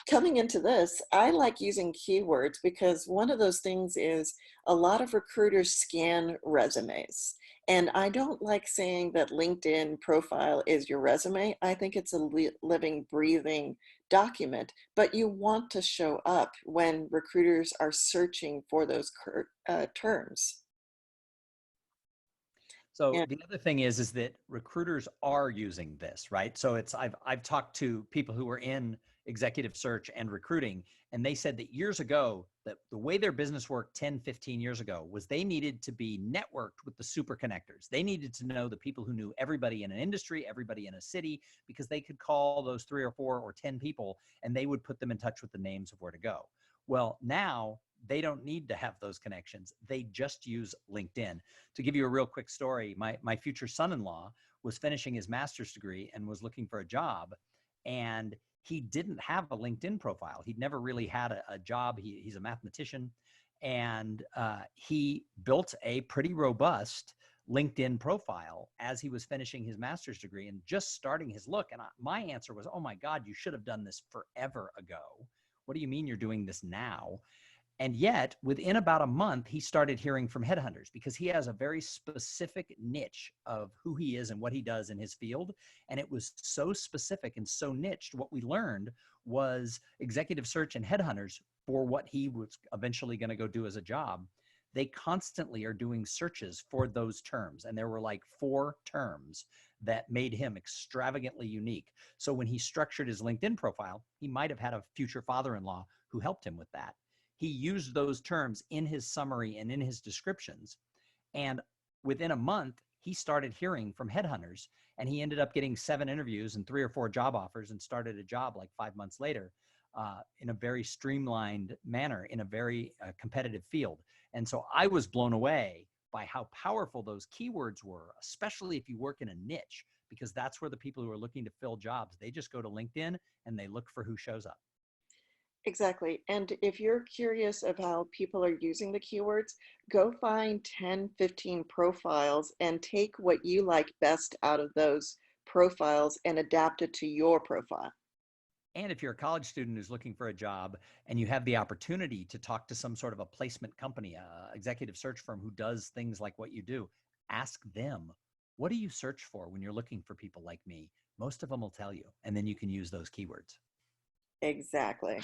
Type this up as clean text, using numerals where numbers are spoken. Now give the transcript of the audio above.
Coming into this, I like using keywords because one of those things is a lot of recruiters scan resumes. And I don't like saying that LinkedIn profile is your resume. I think it's a living, breathing document, but you want to show up when recruiters are searching for those terms. So the other thing is that recruiters are using this, right? So I've talked to people who are in executive search and recruiting, and they said that years ago, that the way their business worked 10, 15 years ago was they needed to be networked with the super connectors. They needed to know the people who knew everybody in an industry, everybody in a city, because they could call those 3 or 4 or 10 people and they would put them in touch with the names of where to go. Well, now they don't need to have those connections. They just use LinkedIn. To give you a real quick story, my future son-in-law was finishing his master's degree and was looking for a job, and he didn't have a LinkedIn profile. He'd never really had a job. He's a mathematician, and he built a pretty robust LinkedIn profile as he was finishing his master's degree and just starting his look. And my answer was, "Oh my God, you should have done this forever ago. What do you mean you're doing this now?" And yet, within about a month, he started hearing from headhunters because he has a very specific niche of who he is and what he does in his field. And it was so specific and so niched. What we learned was executive search and headhunters for what he was eventually going to go do as a job. They constantly are doing searches for those terms. And there were like 4 terms that made him extravagantly unique. So when he structured his LinkedIn profile, he might have had a future father-in-law who helped him with that. He used those terms in his summary and in his descriptions. And within a month, he started hearing from headhunters, and he ended up getting 7 interviews and 3 or 4 job offers and started a job like 5 months later in a very streamlined manner in a very competitive field. And so I was blown away by how powerful those keywords were, especially if you work in a niche, because that's where the people who are looking to fill jobs, they just go to LinkedIn and they look for who shows up. Exactly. And if you're curious of how people are using the keywords, go find 10, 15 profiles and take what you like best out of those profiles and adapt it to your profile. And if you're a college student who's looking for a job and you have the opportunity to talk to some sort of a placement company, a executive search firm who does things like what you do, ask them, what do you search for when you're looking for people like me? Most of them will tell you, and then you can use those keywords. Exactly.